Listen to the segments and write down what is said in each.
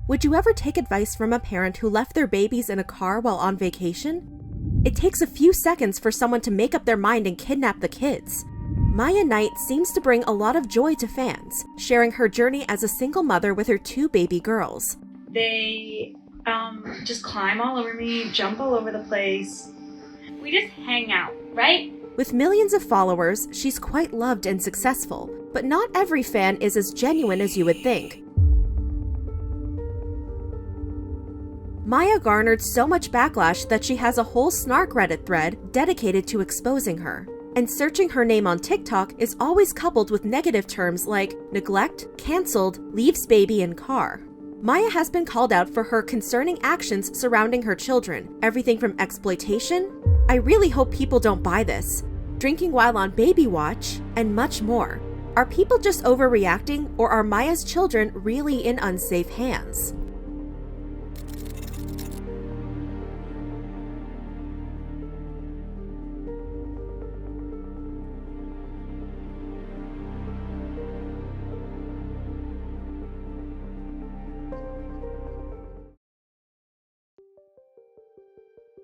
Would you ever take advice from a parent who left their babies in a car while on vacation? It takes a few seconds for someone to make up their mind and kidnap the kids. Maia Knight seems to bring a lot of joy to fans, sharing her journey as a single mother with her 2 baby girls. They just climb all over me, jump all over the place. We just hang out, right? With millions of followers, she's quite loved and successful, but not every fan is as genuine as you would think. Maia garnered so much backlash that she has a whole snark Reddit thread dedicated to exposing her. And searching her name on TikTok is always coupled with negative terms like neglect, cancelled, leaves baby in car. Maia has been called out for her concerning actions surrounding her children, everything from exploitation, I really hope people don't buy this, drinking while on baby watch, and much more. Are people just overreacting, or are Maia's children really in unsafe hands?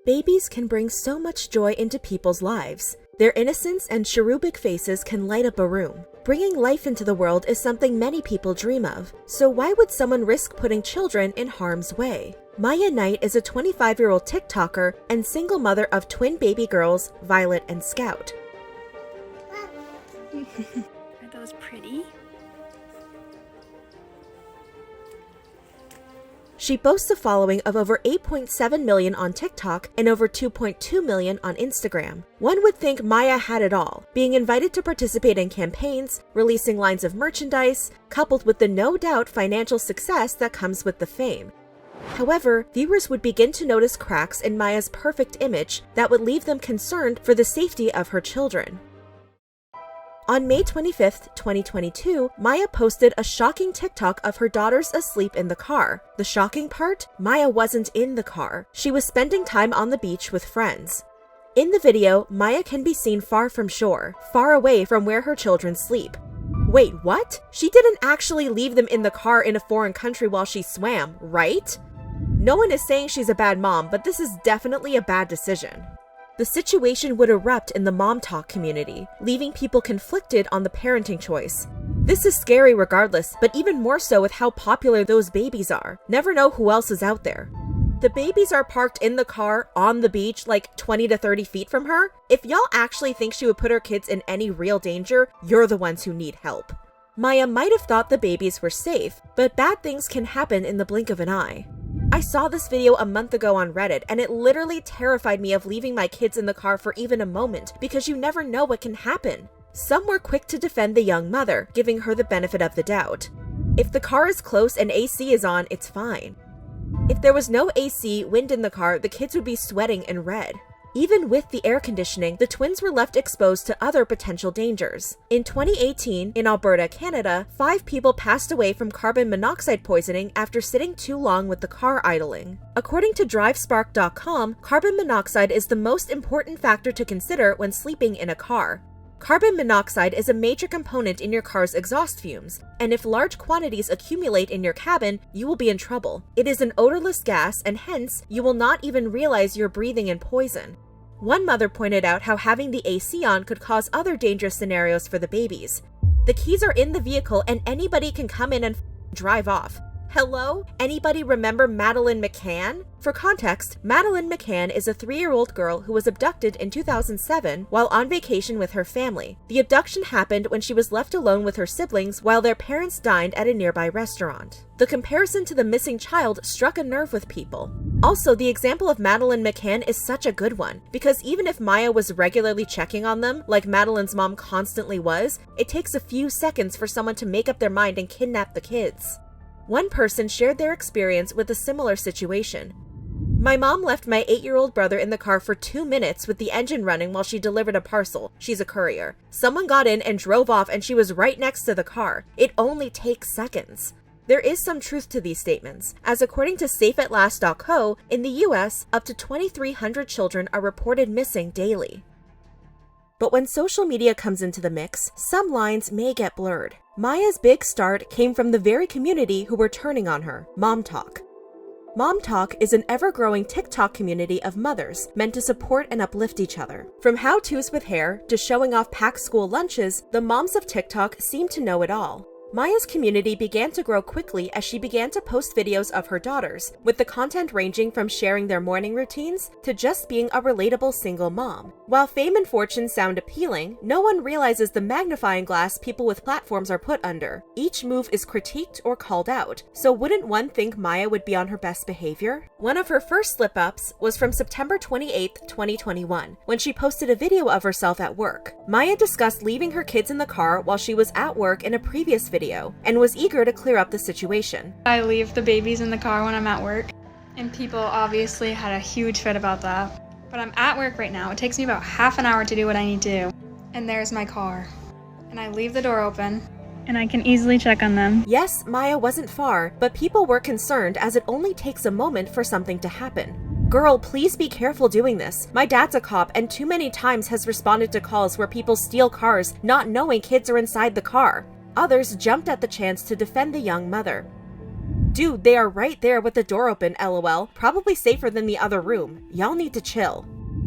Babies can bring so much joy into people's lives. Their innocence and cherubic faces can light up a room. Bringing life into the world is something many people dream of, so why would someone risk putting children in harm's way? Maia Knight is a 25-year-old TikToker and single mother of twin baby girls, Violet and Scout. Are those pretty? She boasts a following of over 8.7 million on TikTok and over 2.2 million on Instagram. One would think Maia had it all, being invited to participate in campaigns, releasing lines of merchandise, coupled with the no doubt financial success that comes with the fame. However, viewers would begin to notice cracks in Maia's perfect image that would leave them concerned for the safety of her children. On May 25th, 2022, Maia posted a shocking TikTok of her daughters asleep in the car. The shocking part? Maia wasn't in the car. She was spending time on the beach with friends. In the video, Maia can be seen far from shore, far away from where her children sleep. Wait, what? She didn't actually leave them in the car in a foreign country while she swam, right? No one is saying she's a bad mom, but this is definitely a bad decision. The situation would erupt in the mom talk community, leaving people conflicted on the parenting choice. This is scary regardless, but even more so with how popular those babies are. Never know who else is out there. The babies are parked in the car on the beach like 20 to 30 feet from her. If y'all actually think she would put her kids in any real danger, you're the ones who need help. Maia might have thought the babies were safe, but bad things can happen in the blink of an eye. I saw this video a month ago on Reddit, and it literally terrified me of leaving my kids in the car for even a moment, because you never know what can happen. Some were quick to defend the young mother, giving her the benefit of the doubt. If the car is close and AC is on, it's fine. If there was no AC, wind in the car, the kids would be sweating and red. Even with the air conditioning, the twins were left exposed to other potential dangers. In 2018, in Alberta, Canada, 5 people passed away from carbon monoxide poisoning after sitting too long with the car idling. According to drivespark.com, carbon monoxide is the most important factor to consider when sleeping in a car. Carbon monoxide is a major component in your car's exhaust fumes, and if large quantities accumulate in your cabin, you will be in trouble. It is an odorless gas, and hence, you will not even realize you're breathing in poison. One mother pointed out how having the AC on could cause other dangerous scenarios for the babies. The keys are in the vehicle and anybody can come in and drive off. Hello? Anybody remember Madeleine McCann? For context, Madeleine McCann is a 3-year-old girl who was abducted in 2007 while on vacation with her family. The abduction happened when she was left alone with her siblings while their parents dined at a nearby restaurant. The comparison to the missing child struck a nerve with people. Also, the example of Madeleine McCann is such a good one, because even if Maia was regularly checking on them, like Madeleine's mom constantly was, it takes a few seconds for someone to make up their mind and kidnap the kids. One person shared their experience with a similar situation. My mom left my 8-year-old brother in the car for 2 minutes with the engine running while she delivered a parcel. She's a courier. Someone got in and drove off and she was right next to the car. It only takes seconds. There is some truth to these statements, as according to SafeAtLast.co, in the US, up to 2,300 children are reported missing daily. But when social media comes into the mix, some lines may get blurred. Maia's big start came from the very community who were turning on her, Mom Talk. Mom Talk is an ever-growing TikTok community of mothers meant to support and uplift each other. From how-tos with hair to showing off packed school lunches, the moms of TikTok seem to know it all. Maia's community began to grow quickly as she began to post videos of her daughters, with the content ranging from sharing their morning routines to just being a relatable single mom. While fame and fortune sound appealing, no one realizes the magnifying glass people with platforms are put under. Each move is critiqued or called out, so wouldn't one think Maia would be on her best behavior? One of her first slip-ups was from September 28, 2021, when she posted a video of herself at work. Maia discussed leaving her kids in the car while she was at work in a previous video and was eager to clear up the situation. I leave the babies in the car when I'm at work, and people obviously had a huge fit about that. But I'm at work right now. It takes me about half an hour to do what I need to do. And there's my car. And I leave the door open, and I can easily check on them. Yes, Maia wasn't far, but people were concerned as it only takes a moment for something to happen. Girl, please be careful doing this. My dad's a cop and too many times has responded to calls where people steal cars not knowing kids are inside the car. Others jumped at the chance to defend the young mother. Dude, they are right there with the door open, lol. Probably safer than the other room. Y'all need to chill.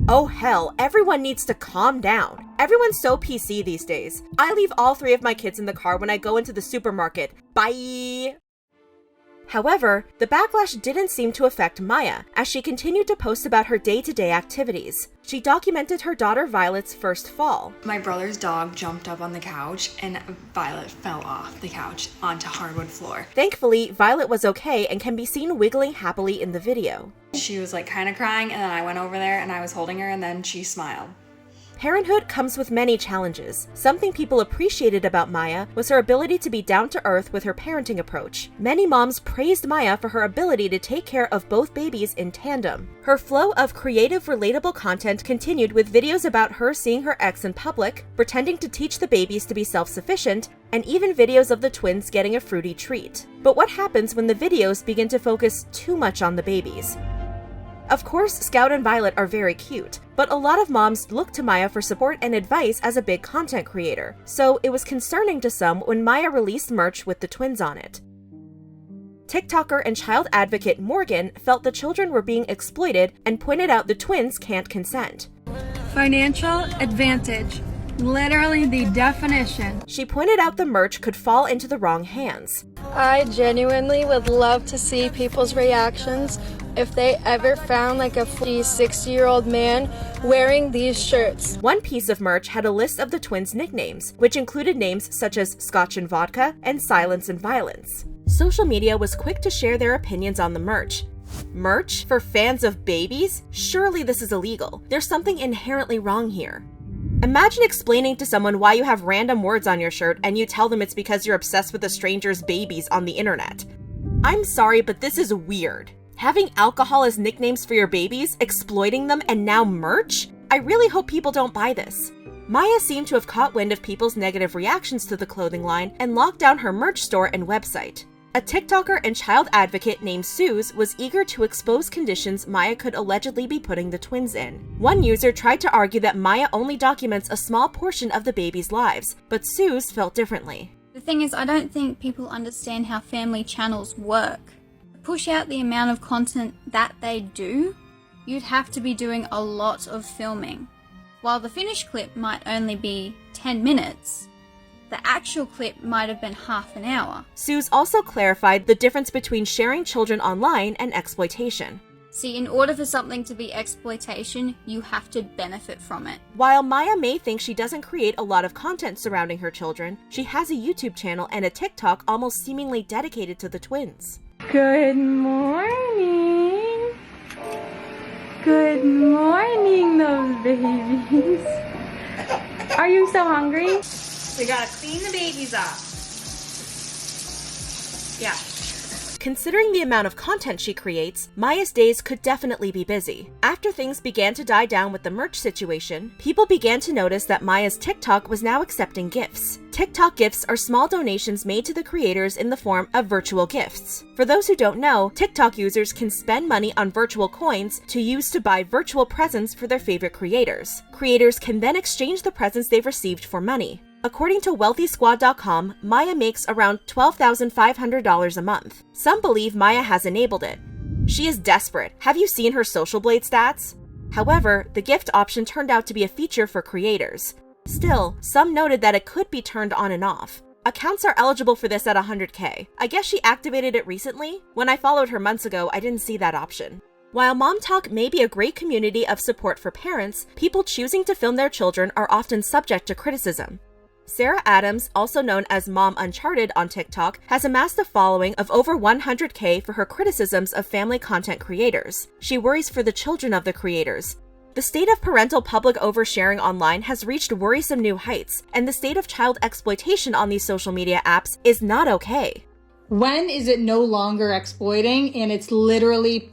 Oh hell, everyone needs to calm down. Everyone's so PC these days. I leave all 3 of my kids in the car when I go into the supermarket. Bye! However, the backlash didn't seem to affect Maia, as she continued to post about her day-to-day activities. She documented her daughter Violet's first fall. My brother's dog jumped up on the couch and Violet fell off the couch onto hardwood floor. Thankfully, Violet was okay and can be seen wiggling happily in the video. She was like kind of crying, and then I went over there and I was holding her, and then she smiled. Parenthood comes with many challenges. Something people appreciated about Maia was her ability to be down-to-earth with her parenting approach. Many moms praised Maia for her ability to take care of both babies in tandem. Her flow of creative, relatable content continued with videos about her seeing her ex in public, pretending to teach the babies to be self-sufficient, and even videos of the twins getting a fruity treat. But what happens when the videos begin to focus too much on the babies? Of course, Scout and Violet are very cute, but a lot of moms look to Maia for support and advice as a big content creator, so it was concerning to some when Maia released merch with the twins on it. TikToker and child advocate Morgan felt the children were being exploited and pointed out the twins can't consent. Financial advantage. Literally the definition. She pointed out the merch could fall into the wrong hands. I genuinely would love to see people's reactions if they ever found like a 60-year-old man wearing these shirts. One piece of merch had a list of the twins' nicknames, which included names such as Scotch and Vodka and Silence and Violence. Social media was quick to share their opinions on the merch. Merch for fans of babies? Surely this is illegal. There's something inherently wrong here. Imagine explaining to someone why you have random words on your shirt and you tell them it's because you're obsessed with a stranger's babies on the internet. I'm sorry, but this is weird. Having alcohol as nicknames for your babies, exploiting them, and now merch? I really hope people don't buy this. Maia seemed to have caught wind of people's negative reactions to the clothing line and locked down her merch store and website. A TikToker and child advocate named Suze was eager to expose conditions Maia could allegedly be putting the twins in. One user tried to argue that Maia only documents a small portion of the babies' lives, but Suze felt differently. The thing is, I don't think people understand how family channels work. To push out the amount of content that they do, you'd have to be doing a lot of filming. While the finished clip might only be 10 minutes, the actual clip might have been half an hour. Suze also clarified the difference between sharing children online and exploitation. See, in order for something to be exploitation, you have to benefit from it. While Maia may think she doesn't create a lot of content surrounding her children, she has a YouTube channel and a TikTok almost seemingly dedicated to the twins. Good morning. Good morning, those babies. Are you so hungry? We gotta clean the babies up. Yeah. Considering the amount of content she creates, Maia's days could definitely be busy. After things began to die down with the merch situation, people began to notice that Maia's TikTok was now accepting gifts. TikTok gifts are small donations made to the creators in the form of virtual gifts. For those who don't know, TikTok users can spend money on virtual coins to use to buy virtual presents for their favorite creators. Creators can then exchange the presents they've received for money. According to WealthySquad.com, Maia makes around $12,500 a month. Some believe Maia has enabled it. She is desperate. Have you seen her Social Blade stats? However, the gift option turned out to be a feature for creators. Still, some noted that it could be turned on and off. Accounts are eligible for this at 100K. I guess she activated it recently? When I followed her months ago, I didn't see that option. While Mom Talk may be a great community of support for parents, people choosing to film their children are often subject to criticism. Sarah Adams, also known as Mom Uncharted on TikTok, has amassed a following of over 100K for her criticisms of family content creators. She worries for the children of the creators. The state of parental public oversharing online has reached worrisome new heights, and the state of child exploitation on these social media apps is not okay. When is it no longer exploiting and it's literally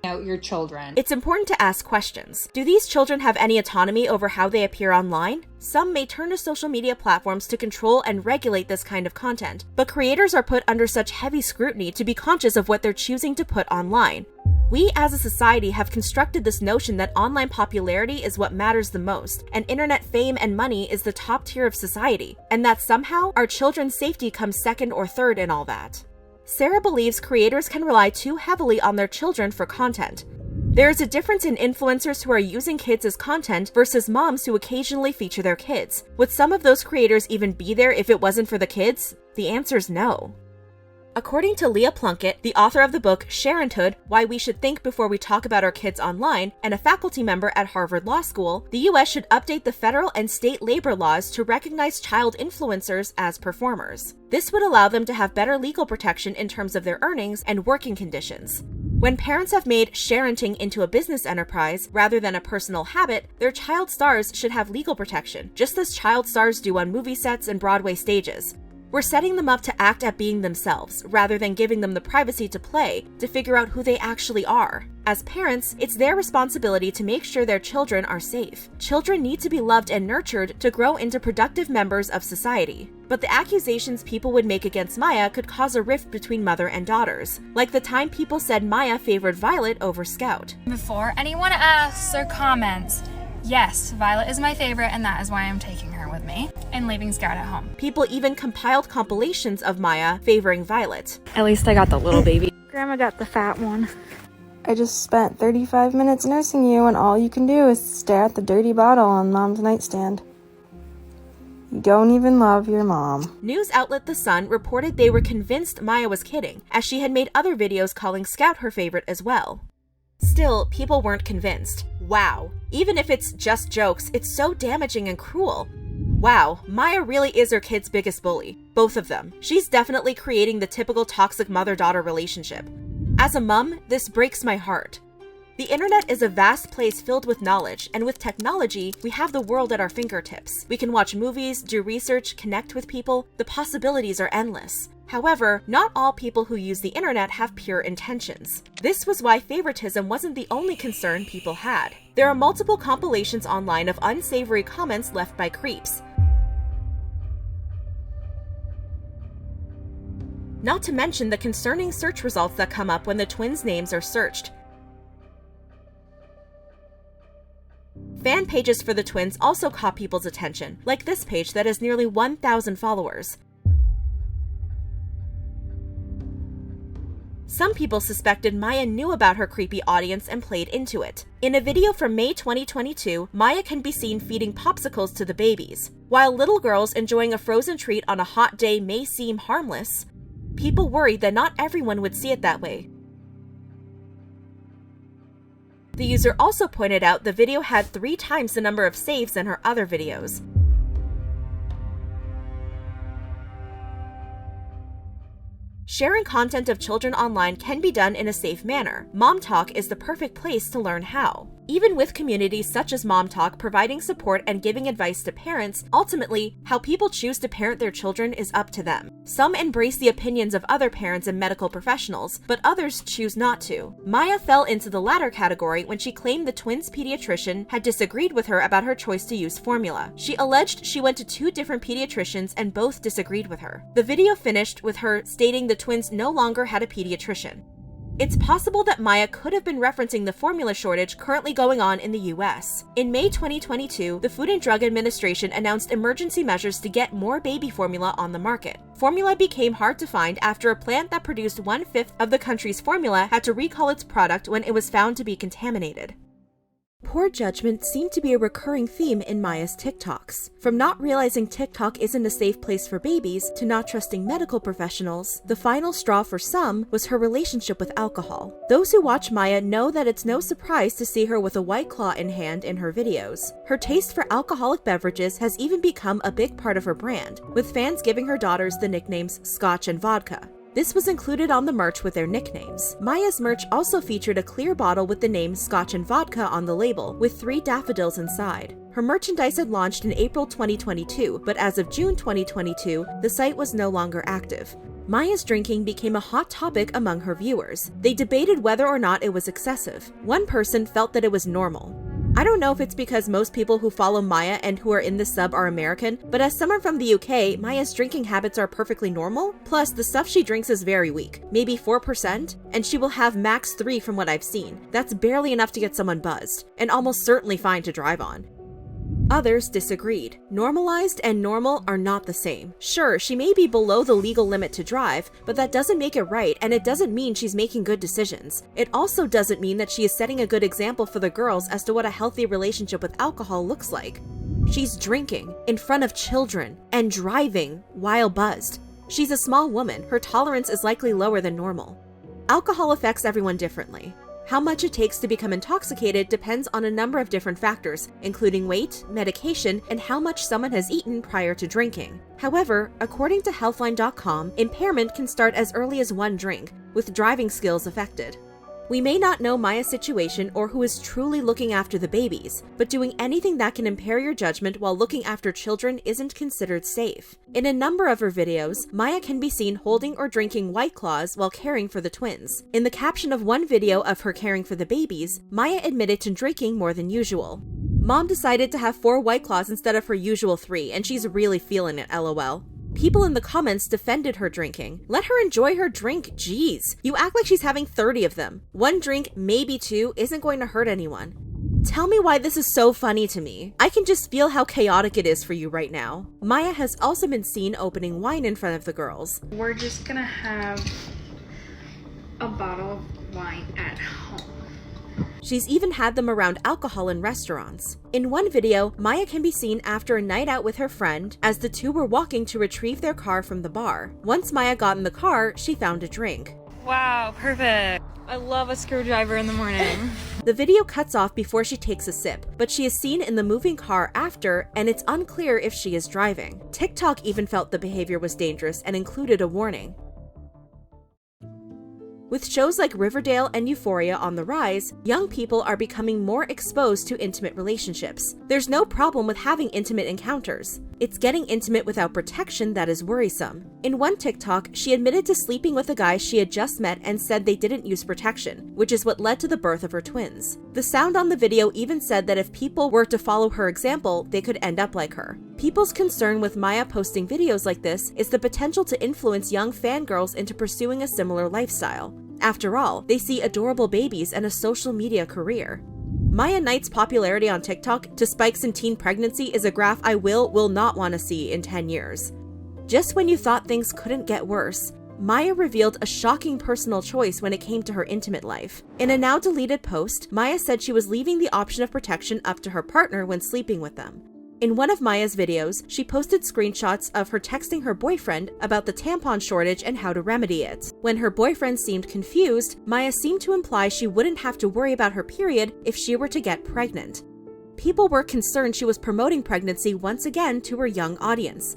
out your children? It's important to ask questions. Do these children have any autonomy over how they appear online? Some may turn to social media platforms to control and regulate this kind of content, but creators are put under such heavy scrutiny to be conscious of what they're choosing to put online. We as a society have constructed this notion that online popularity is what matters the most, and internet fame and money is the top tier of society, and that somehow our children's safety comes second or third in all that. Sarah believes creators can rely too heavily on their children for content. There is a difference in influencers who are using kids as content versus moms who occasionally feature their kids. Would some of those creators even be there if it wasn't for the kids? The answer is no. According to Leah Plunkett, the author of the book Sharonhood: Why We Should Think Before We Talk About Our Kids Online, and a faculty member at Harvard Law School, the US should update the federal and state labor laws to recognize child influencers as performers. This would allow them to have better legal protection in terms of their earnings and working conditions. When parents have made sharenting into a business enterprise rather than a personal habit, their child stars should have legal protection, just as child stars do on movie sets and Broadway stages. We're setting them up to act at being themselves, rather than giving them the privacy to play to figure out who they actually are. As parents, it's their responsibility to make sure their children are safe. Children need to be loved and nurtured to grow into productive members of society. But the accusations people would make against Maia could cause a rift between mother and daughters, like the time people said Maia favored Violet over Scout. Before anyone asks or comments, yes, Violet is my favorite, and that is why I'm taking her with me and leaving Scout at home. People even compiled compilations of Maia favoring Violet. At least I got the little baby. Grandma got the fat one. I just spent 35 minutes nursing you, and all you can do is stare at the dirty bottle on Mom's nightstand. You don't even love your mom. News outlet The Sun reported they were convinced Maia was kidding, as she had made other videos calling Scout her favorite as well. Still, people weren't convinced. Wow. Even if it's just jokes, it's so damaging and cruel. Wow, Maia really is her kid's biggest bully. Both of them. She's definitely creating the typical toxic mother-daughter relationship. As a mom, this breaks my heart. The internet is a vast place filled with knowledge, and with technology, we have the world at our fingertips. We can watch movies, do research, connect with people. The possibilities are endless. However, not all people who use the internet have pure intentions. This was why favoritism wasn't the only concern people had. There are multiple compilations online of unsavory comments left by creeps. Not to mention the concerning search results that come up when the twins' names are searched. Fan pages for the twins also caught people's attention, like this page that has nearly 1,000 followers. Some people suspected Maia knew about her creepy audience and played into it. In a video from May 2022, Maia can be seen feeding popsicles to the babies. While little girls enjoying a frozen treat on a hot day may seem harmless, people worried that not everyone would see it that way. The user also pointed out the video had 3 times the number of saves than her other videos. Sharing content of children online can be done in a safe manner. Mom Talk is the perfect place to learn how. Even with communities such as Mom Talk providing support and giving advice to parents, ultimately, how people choose to parent their children is up to them. Some embrace the opinions of other parents and medical professionals, but others choose not to. Maia fell into the latter category when she claimed the twins' pediatrician had disagreed with her about her choice to use formula. She alleged she went to 2 different pediatricians and both disagreed with her. The video finished with her stating the twins no longer had a pediatrician. It's possible that Maia could have been referencing the formula shortage currently going on in the US. In May 2022, the Food and Drug Administration announced emergency measures to get more baby formula on the market. Formula became hard to find after a plant that produced 1/5 of the country's formula had to recall its product when it was found to be contaminated. Poor judgment seemed to be a recurring theme in Maia's TikToks. From not realizing TikTok isn't a safe place for babies to not trusting medical professionals, the final straw for some was her relationship with alcohol. Those who watch Maia know that it's no surprise to see her with a White Claw in hand in her videos. Her taste for alcoholic beverages has even become a big part of her brand, with fans giving her daughters the nicknames Scotch and Vodka. This was included on the merch with their nicknames. Maia's merch also featured a clear bottle with the name Scotch and Vodka on the label, with 3 daffodils inside. Her merchandise had launched in April 2022, but as of June 2022, the site was no longer active. Maia's drinking became a hot topic among her viewers. They debated whether or not it was excessive. One person felt that it was normal. I don't know if it's because most people who follow Maia and who are in this sub are American, but as someone from the UK, Maia's drinking habits are perfectly normal. Plus, the stuff she drinks is very weak, maybe 4%, and she will have max 3 from what I've seen. That's barely enough to get someone buzzed, and almost certainly fine to drive on. Others disagreed. Normalized and normal are not the same. Sure, she may be below the legal limit to drive, but that doesn't make it right, and it doesn't mean she's making good decisions. It also doesn't mean that she is setting a good example for the girls as to what a healthy relationship with alcohol looks like. She's drinking in front of children and driving while buzzed. She's a small woman. Her tolerance is likely lower than normal. Alcohol affects everyone differently. How much it takes to become intoxicated depends on a number of different factors, including weight, medication, and how much someone has eaten prior to drinking. However, according to Healthline.com, impairment can start as early as 1 drink, with driving skills affected. We may not know Maia's situation or who is truly looking after the babies, but doing anything that can impair your judgment while looking after children isn't considered safe. In a number of her videos, Maia can be seen holding or drinking White Claws while caring for the twins. In the caption of one video of her caring for the babies, Maia admitted to drinking more than usual. Mom decided to have 4 White Claws instead of her usual 3, and she's really feeling it, lol. People in the comments defended her drinking. Let her enjoy her drink, jeez. You act like she's having 30 of them. 1 drink, maybe 2, isn't going to hurt anyone. Tell me why this is so funny to me. I can just feel how chaotic it is for you right now. Maia has also been seen opening wine in front of the girls. We're just gonna have a bottle of wine at home. She's even had them around alcohol in restaurants. In one video, Maia can be seen after a night out with her friend as the two were walking to retrieve their car from the bar. Once Maia got in the car, she found a drink. Wow, perfect. I love a screwdriver in the morning. The video cuts off before she takes a sip, but she is seen in the moving car after, and it's unclear if she is driving. TikTok even felt the behavior was dangerous and included a warning. With shows like Riverdale and Euphoria on the rise, young people are becoming more exposed to intimate relationships. There's no problem with having intimate encounters. It's getting intimate without protection that is worrisome. In one TikTok, she admitted to sleeping with a guy she had just met and said they didn't use protection, which is what led to the birth of her twins. The sound on the video even said that if people were to follow her example, they could end up like her. People's concern with Maia posting videos like this is the potential to influence young fangirls into pursuing a similar lifestyle. After all, they see adorable babies and a social media career. Maia Knight's popularity on TikTok to spikes in teen pregnancy is a graph I will not want to see in 10 years. Just when you thought things couldn't get worse, Maia revealed a shocking personal choice when it came to her intimate life. In a now deleted post, Maia said she was leaving the option of protection up to her partner when sleeping with them. In one of Maia's videos, she posted screenshots of her texting her boyfriend about the tampon shortage and how to remedy it. When her boyfriend seemed confused, Maia seemed to imply she wouldn't have to worry about her period if she were to get pregnant. People were concerned she was promoting pregnancy once again to her young audience.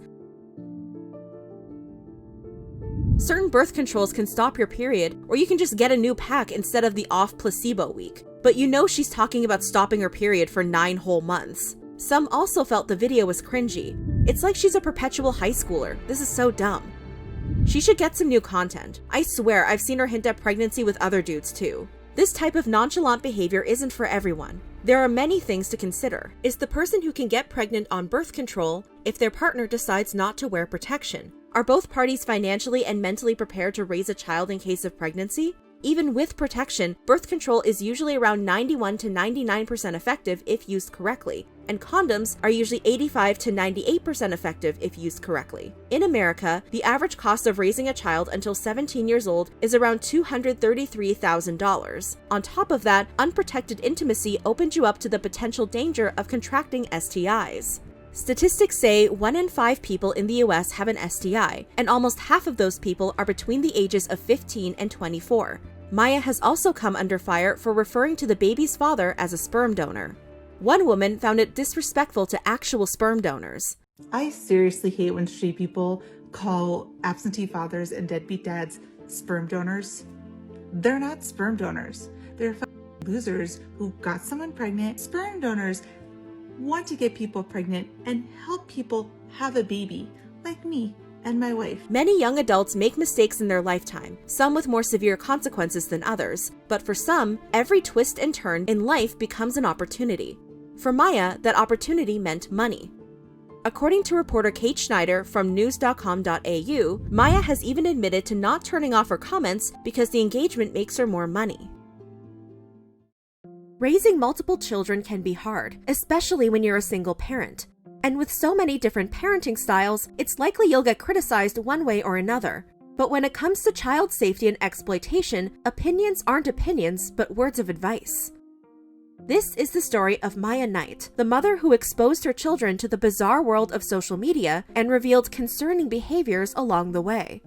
Certain birth controls can stop your period, or you can just get a new pack instead of the off placebo week. But you know she's talking about stopping her period for 9 whole months. Some also felt the video was cringy. It's like she's a perpetual high schooler. This is so dumb. She should get some new content. I swear I've seen her hint at pregnancy with other dudes too. This type of nonchalant behavior isn't for everyone. There are many things to consider. Is the person who can get pregnant on birth control if their partner decides not to wear protection? Are both parties financially and mentally prepared to raise a child in case of pregnancy? Even with protection, birth control is usually around 91 to 99% effective if used correctly, and condoms are usually 85 to 98% effective if used correctly. In America, the average cost of raising a child until 17 years old is around $233,000. On top of that, unprotected intimacy opens you up to the potential danger of contracting STIs. Statistics say 1 in 5 people in the US have an STI, and almost half of those people are between the ages of 15 and 24. Maia has also come under fire for referring to the baby's father as a sperm donor. One woman found it disrespectful to actual sperm donors. I seriously hate when straight people call absentee fathers and deadbeat dads sperm donors. They're not sperm donors. They're losers who got someone pregnant. Sperm donors want to get people pregnant and help people have a baby, like me and my wife. Many young adults make mistakes in their lifetime, some with more severe consequences than others, but for some, every twist and turn in life becomes an opportunity. For Maia, that opportunity meant money. According to reporter Kate Schneider from news.com.au, Maia has even admitted to not turning off her comments because the engagement makes her more money. Raising multiple children can be hard, especially when you're a single parent. And with so many different parenting styles, it's likely you'll get criticized one way or another. But when it comes to child safety and exploitation, opinions aren't opinions, but words of advice. This is the story of Maia Knight, the mother who exposed her children to the bizarre world of social media and revealed concerning behaviors along the way.